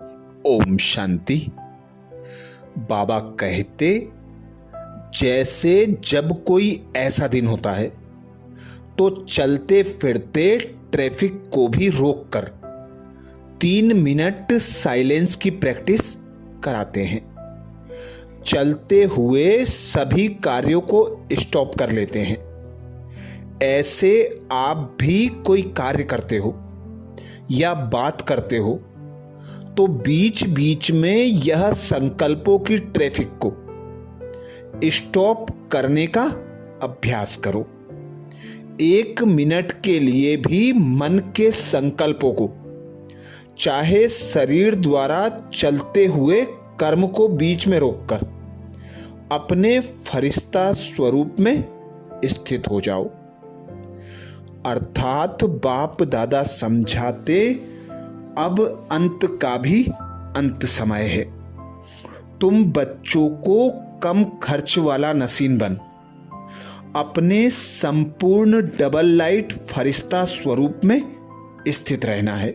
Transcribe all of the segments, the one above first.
ओम शांति। बाबा कहते, जैसे जब कोई ऐसा दिन होता है तो चलते फिरते ट्रैफिक को भी रोककर 3 मिनट साइलेंस की प्रैक्टिस कराते हैं। चलते हुए सभी कार्यों को स्टॉप कर लेते हैं। ऐसे आप भी कोई कार्य करते हो या बात करते हो तो बीच बीच में यह संकल्पों की ट्रैफिक को स्टॉप करने का अभ्यास करो। 1 मिनट के लिए भी मन के संकल्पों को, चाहे शरीर द्वारा चलते हुए कर्म को बीच में रोककर, अपने फरिश्ता स्वरूप में स्थित हो जाओ। अर्थात बाप दादा समझाते, अब अंत का भी अंत समय है। तुम बच्चों को कम खर्च वाला नसीन बन अपने संपूर्ण डबल लाइट फरिश्ता स्वरूप में स्थित रहना है,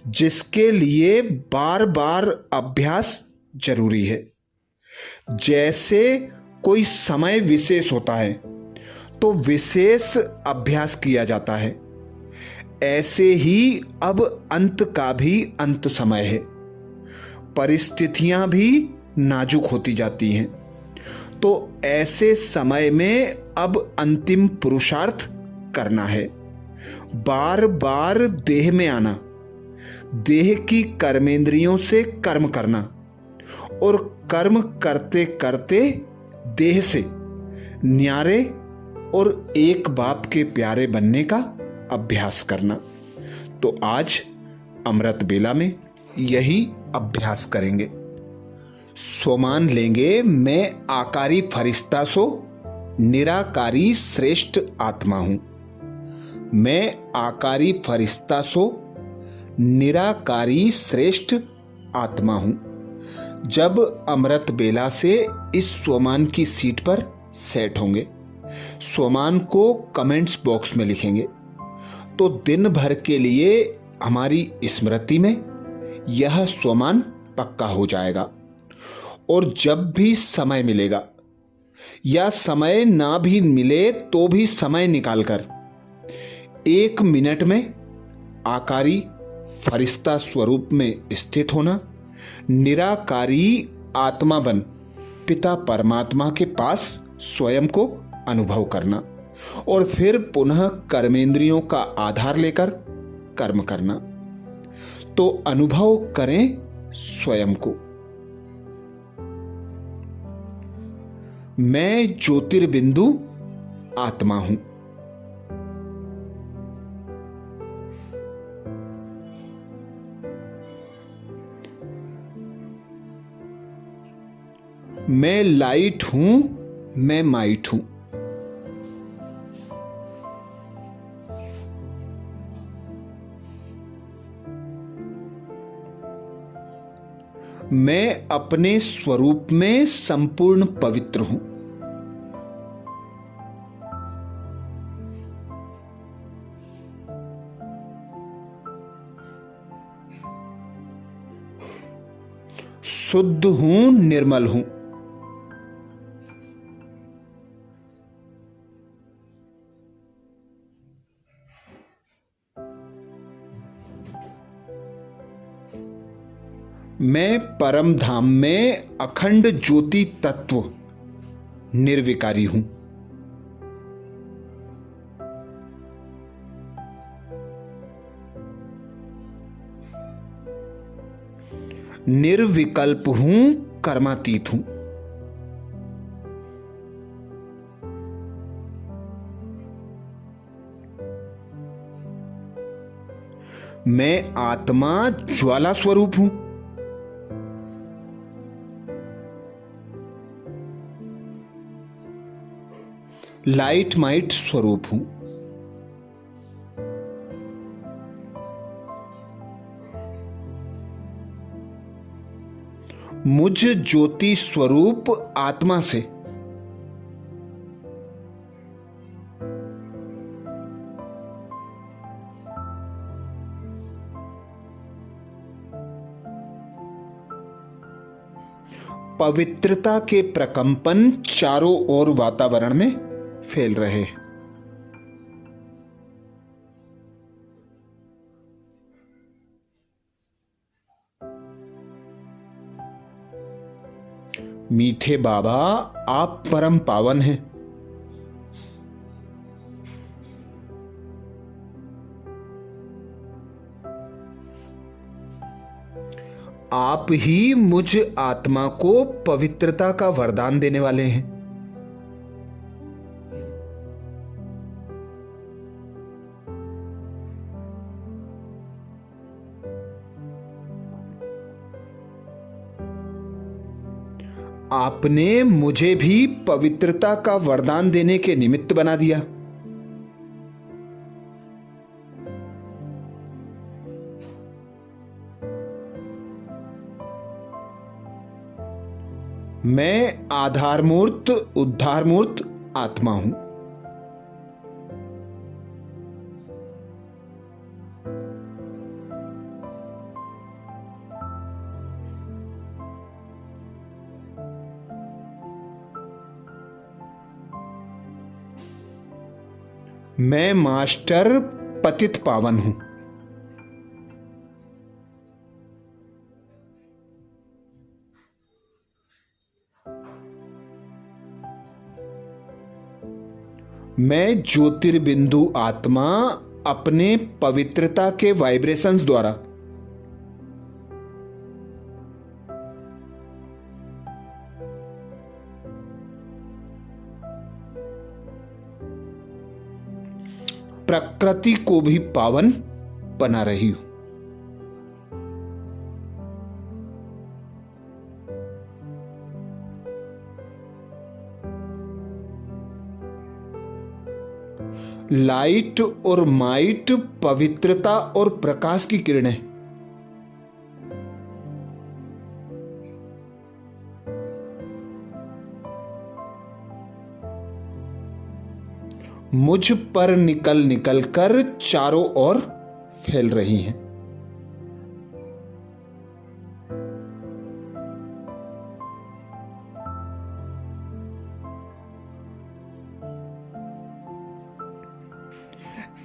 जिसके लिए बार बार अभ्यास जरूरी है। जैसे कोई समय विशेष होता है तो विशेष अभ्यास किया जाता है, ऐसे ही अब अंत का भी अंत समय है। परिस्थितियां भी नाजुक होती जाती हैं, तो ऐसे समय में अब अंतिम पुरुषार्थ करना है। बार बार देह में आना, देह की कर्मेंद्रियों से कर्म करना और कर्म करते करते देह से न्यारे और एक बाप के प्यारे बनने का अभ्यास करना। तो आज अमृत बेला में यही अभ्यास करेंगे। स्वमान लेंगे, मैं आकारी फरिश्ता सो निराकारी श्रेष्ठ आत्मा हूं। मैं आकारी फरिश्ता सो निराकारी श्रेष्ठ आत्मा हूं। जब अमृत बेला से इस स्वमान की सीट पर सेट होंगे, स्वमान को कमेंट्स बॉक्स में लिखेंगे, तो दिन भर के लिए हमारी स्मृति में यह स्वमान पक्का हो जाएगा। और जब भी समय मिलेगा या समय ना भी मिले तो भी समय निकालकर 1 मिनट में आकारी फरिश्ता स्वरूप में स्थित होना, निराकारी आत्मा बन पिता परमात्मा के पास स्वयं को अनुभव करना और फिर पुनः कर्मेंद्रियों का आधार लेकर कर्म करना। तो अनुभव करें स्वयं को। मैं ज्योतिर्बिंदु आत्मा हूं। मैं लाइट हूं, मैं माइट हूं। मैं अपने स्वरूप में संपूर्ण पवित्र हूं। शुद्ध हूं, निर्मल हूं। मैं परम धाम में अखंड ज्योति तत्व निर्विकारी हूं। निर्विकल्प हूं, कर्मातीत हूं। मैं आत्मा ज्वाला स्वरूप हूं। लाइट माइट स्वरूप हूं। मुझ ज्योति स्वरूप आत्मा से पवित्रता के प्रकंपन चारों ओर वातावरण में फैल रहे हैं। मीठे बाबा, आप परम पावन हैं। आप ही मुझ आत्मा को पवित्रता का वरदान देने वाले हैं। आपने मुझे भी पवित्रता का वरदान देने के निमित्त बना दिया। मैं आधारमूर्त उद्धारमूर्त आत्मा हूं। मैं मास्टर पतित पावन हूं। मैं ज्योतिर्बिंदु आत्मा अपने पवित्रता के वाइब्रेशंस द्वारा प्रकृति को भी पावन बना रही हूं। लाइट और माइट पवित्रता और प्रकाश की किरणें मुझ पर निकल निकल कर चारों ओर फैल रही हैं।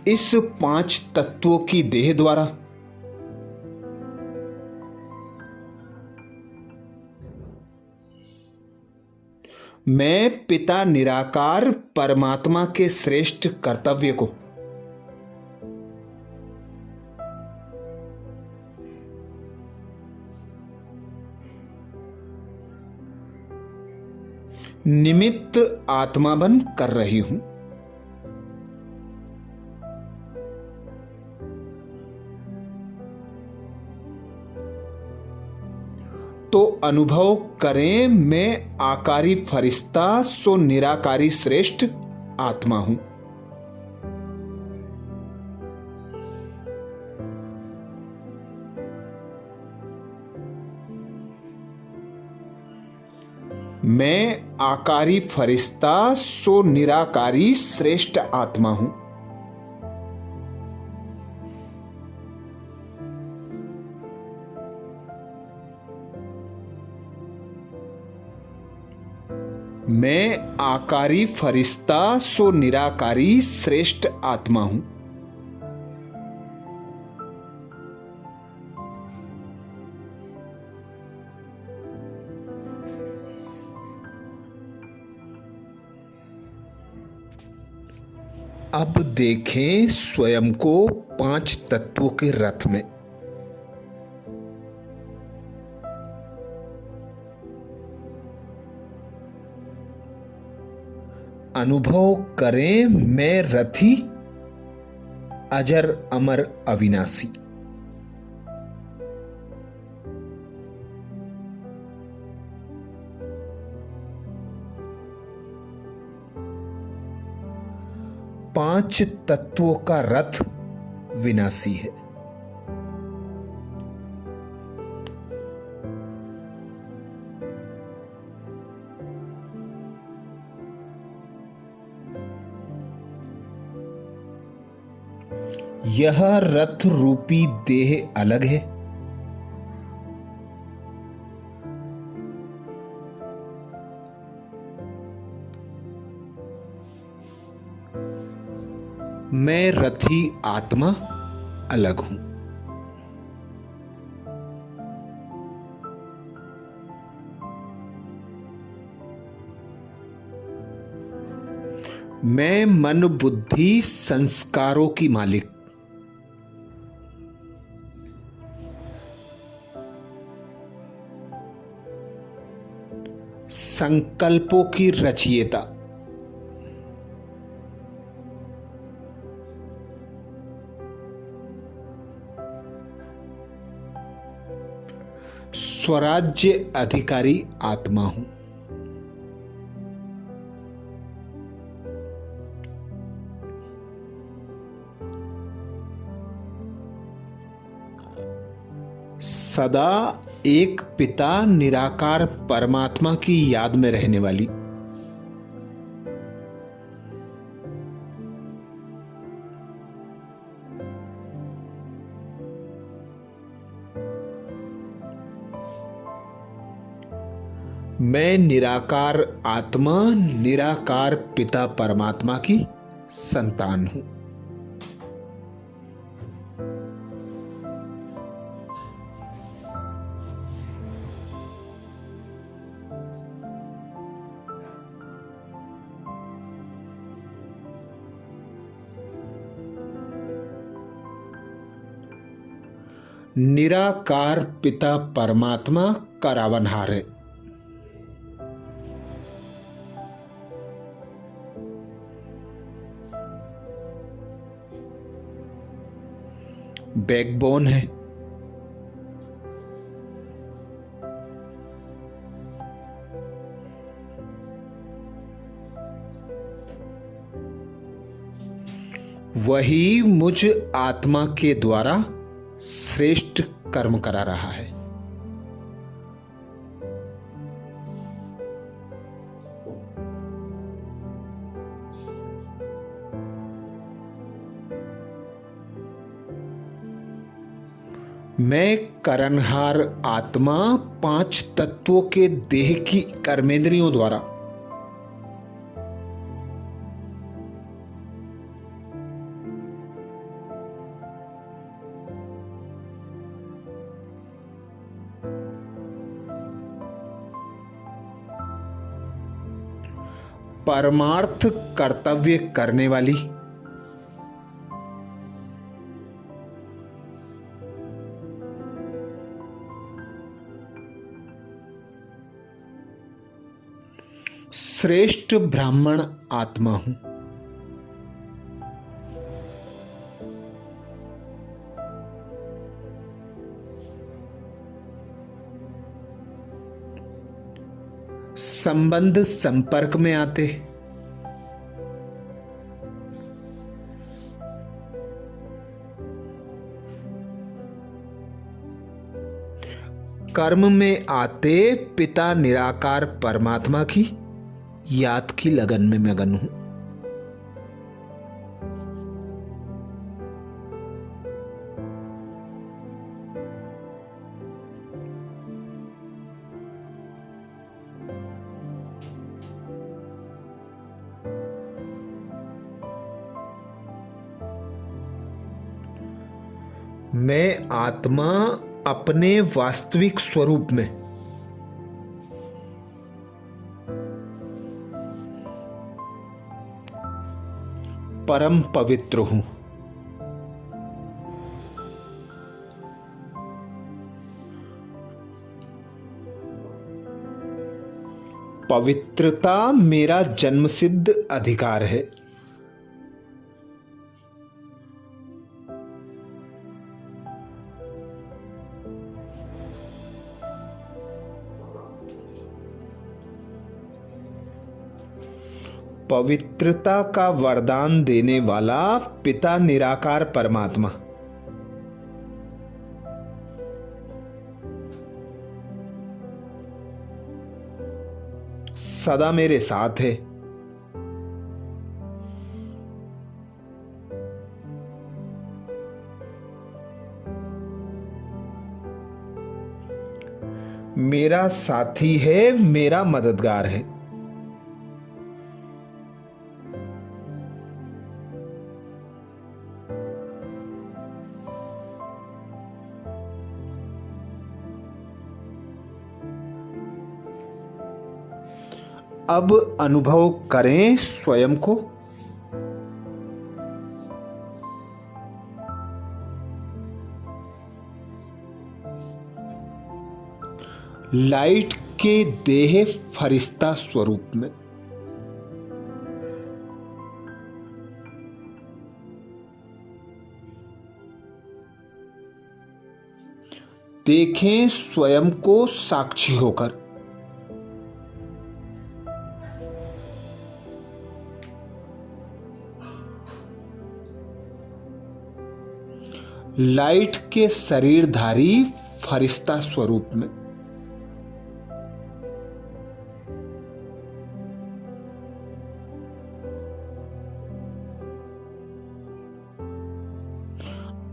इस 5 तत्वों की देह द्वारा मैं पिता निराकार परमात्मा के श्रेष्ठ कर्तव्य को निमित्त आत्मा बन कर रही हूं। तो अनुभव करें, मैं आकारी फरिश्ता सो निराकारी श्रेष्ठ आत्मा हूं। मैं आकारी फरिश्ता सो निराकारी श्रेष्ठ आत्मा हूं। मैं आकारी फरिश्ता सो निराकारी श्रेष्ठ आत्मा हूं। अब देखें स्वयं को 5 तत्वों के रथ में। अनुभव करें, मैं रथी अजर अमर अविनाशी। पांच तत्वों का रथ विनाशी है। यह रथ रूपी देह अलग है, मैं रथी आत्मा अलग हूं। मैं मन बुद्धि संस्कारों की मालिक, संकल्पों की रचयिता, स्वराज्य अधिकारी आत्मा हूं। सदा एक पिता निराकार परमात्मा की याद में रहने वाली, मैं निराकार आत्मा निराकार पिता परमात्मा की संतान हूं। निराकार पिता परमात्मा का रावणहार है। बैकबोन है। वही मुझ आत्मा के द्वारा श्रेष्ठ कर्म करा रहा है। मैं करणहार आत्मा 5 तत्वों के देह की कर्मेंद्रियों द्वारा परमार्थ कर्तव्य करने वाली, श्रेष्ठ ब्राह्मण आत्मा हूं। संबंध संपर्क में आते कर्म में आते पिता निराकार परमात्मा की याद की लगन में मगन हूं। मैं आत्मा अपने वास्तविक स्वरूप में परम पवित्र हूं। पवित्रता मेरा जन्मसिद्ध अधिकार है। पवित्रता का वरदान देने वाला पिता निराकार परमात्मा सदा मेरे साथ है। मेरा साथी है, मेरा मददगार है। अब अनुभव करें स्वयं को। लाइट के देह फरिश्ता स्वरूप में। देखें स्वयं को साक्षी होकर। लाइट के शरीरधारी फरिश्ता स्वरूप में।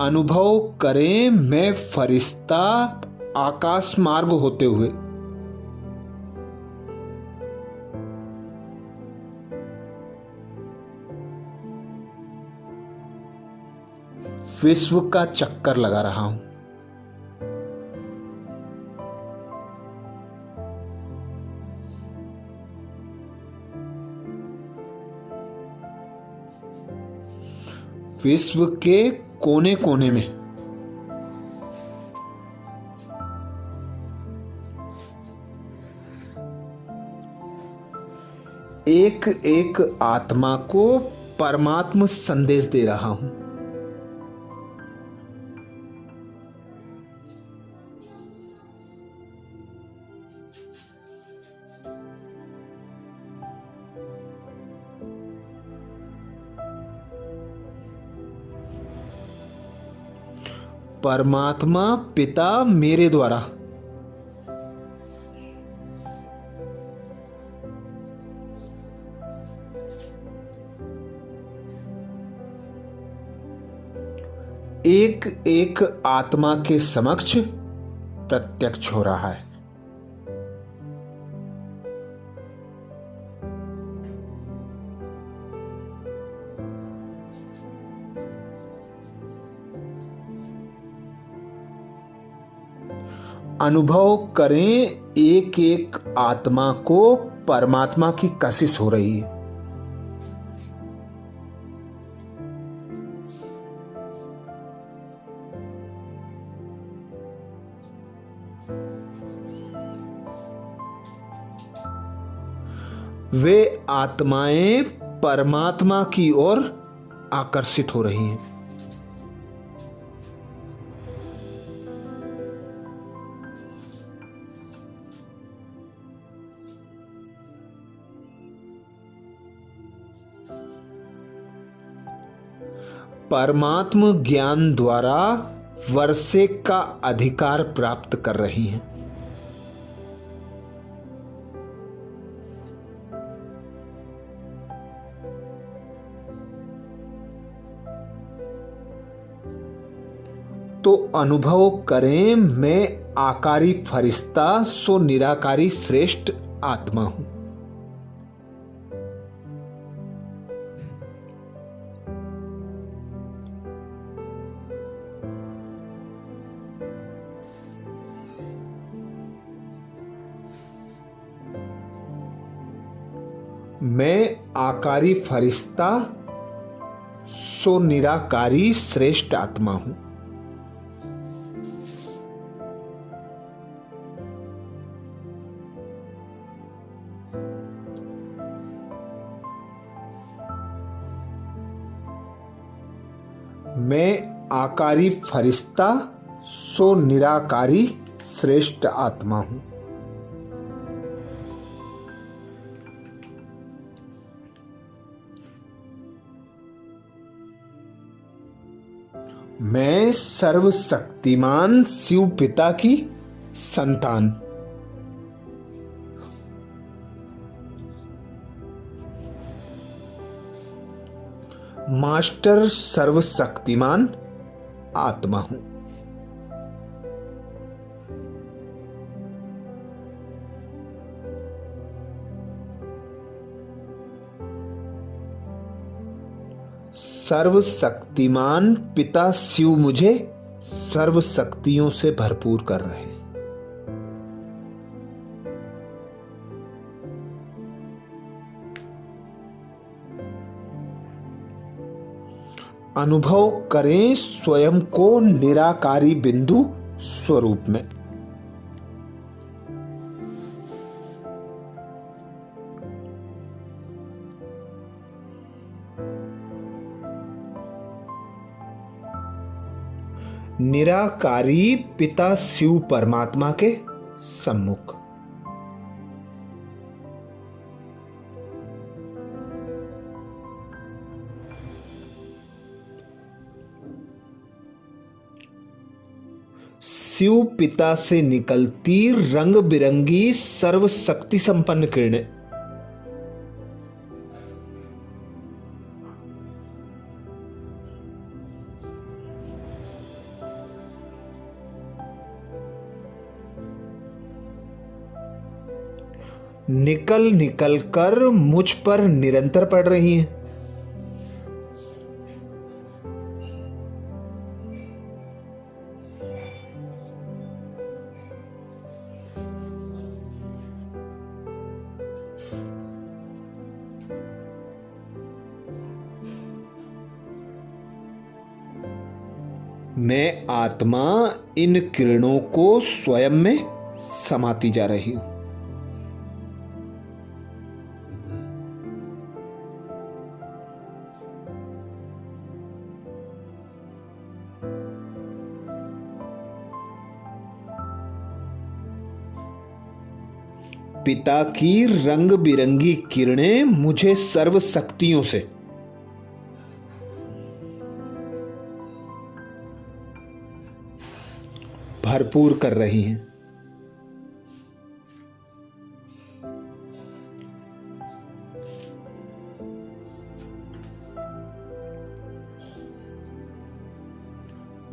अनुभव करें मैं फरिश्ता आकाश मार्ग होते हुए विश्व का चक्कर लगा रहा हूं। विश्व के कोने कोने में एक एक आत्मा को परमात्म संदेश दे रहा हूं। परमात्मा पिता मेरे द्वारा एक एक आत्मा के समक्ष प्रत्यक्ष हो रहा है। अनुभव करें एक एक आत्मा को परमात्मा की कशिश हो रही है। वे आत्माएं परमात्मा की ओर आकर्षित हो रही हैं। परमात्म ज्ञान द्वारा वर्षे का अधिकार प्राप्त कर रही हैं। तो अनुभव करें मैं आकारी फरिश्ता सो निराकारी श्रेष्ठ आत्मा हूं। मैं आकारी फरिश्ता सो निराकारी श्रेष्ठ आत्मा हूं। मैं आकारी फरिश्ता सो निराकारी श्रेष्ठ आत्मा हूं। मैं सर्वशक्तिमान शिव पिता की संतान। मास्टर सर्वशक्तिमान आत्मा हूं। सर्वशक्तिमान पिता शिव मुझे सर्व शक्तियों से भरपूर कर रहे हैं। अनुभव करें स्वयं को निराकारी बिंदु स्वरूप में। निराकारी पिता शिव परमात्मा के सम्मुख। शिव पिता से निकलती रंग बिरंगी सर्वशक्ति संपन्न किरणें निकल निकल कर मुझ पर निरंतर पड़ रही हैं। मैं आत्मा इन किरणों को स्वयं में समाती जा रही हूं। पिता की रंग बिरंगी किरणें मुझे सर्व शक्तियों से भरपूर कर रही हैं।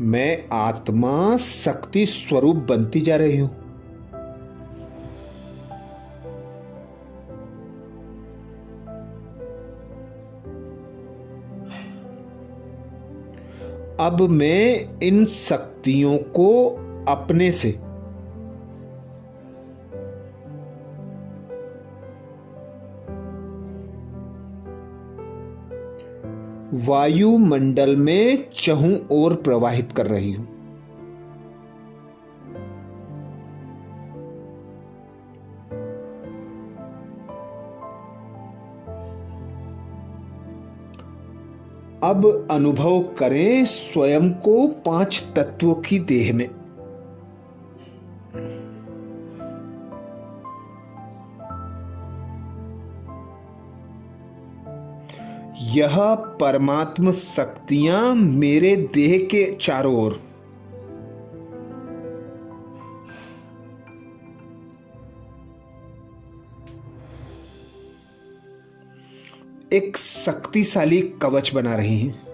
मैं आत्मा शक्ति स्वरूप बनती जा रही हूं। अब मैं इन शक्तियों को अपने से वायुमंडल में चहुं ओर प्रवाहित कर रही हूं। अब अनुभव करें स्वयं को 5 तत्वों की देह में। यह परमात्म शक्तियां मेरे देह के चारों ओर एक शक्तिशाली कवच बना रही हैं।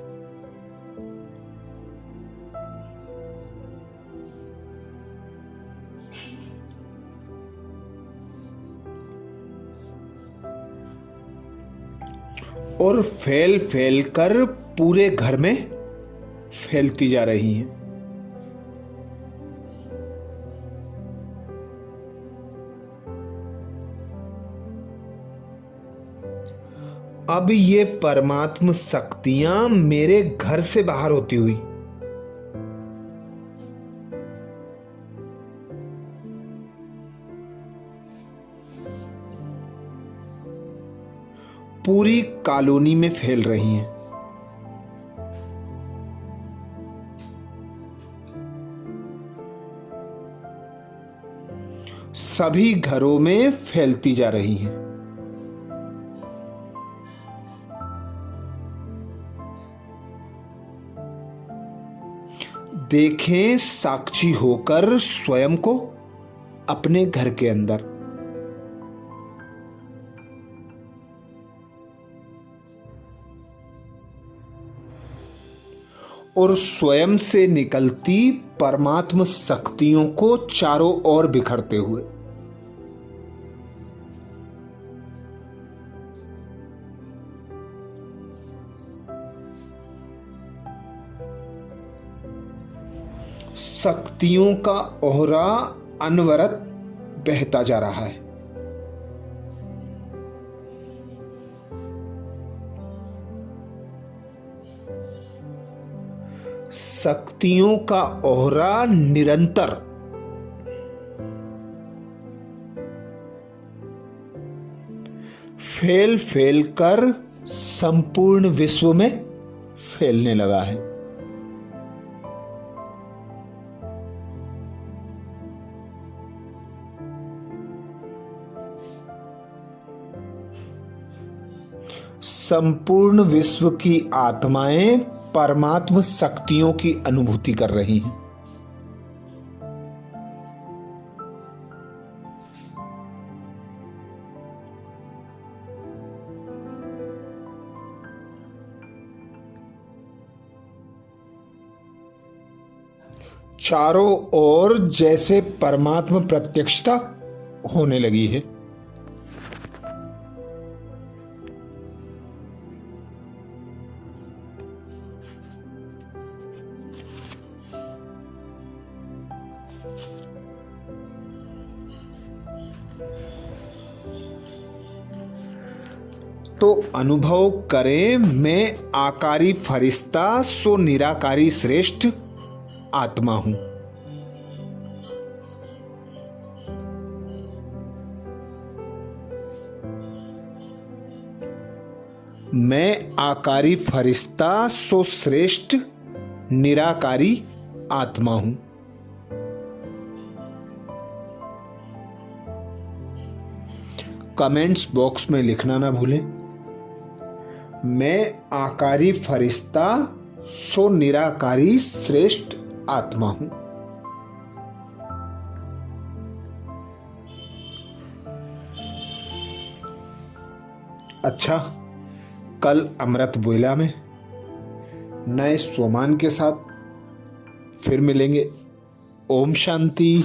और फैल फैल कर पूरे घर में फैलती जा रही हैं। अब ये परमात्म शक्तियां मेरे घर से बाहर होती हुई पूरी कॉलोनी में फैल रही हैं। सभी घरों में फैलती जा रही हैं। देखें साक्षी होकर स्वयं को अपने घर के अंदर। और स्वयं से निकलती परमात्म शक्तियों को चारों ओर बिखरते हुए। शक्तियों का ओहरा अनवरत बहता जा रहा है। शक्तियों का ओहरा निरंतर फैल फैल कर संपूर्ण विश्व में फैलने लगा है। संपूर्ण विश्व की आत्माएं परमात्म शक्तियों की अनुभूति कर रही हैं। चारों ओर जैसे परमात्म प्रत्यक्षता होने लगी है। तो अनुभव करें, मैं आकारी फरिश्ता सो निराकारी श्रेष्ठ आत्मा हूं। मैं आकारी फरिश्ता सो श्रेष्ठ निराकारी आत्मा हूं। कमेंट्स बॉक्स में लिखना ना भूलें, मैं आकारी फरिश्ता सो निराकारी श्रेष्ठ आत्मा हूं। अच्छा, कल अमृत वेला में नए स्वमान के साथ फिर मिलेंगे। ओम शांति।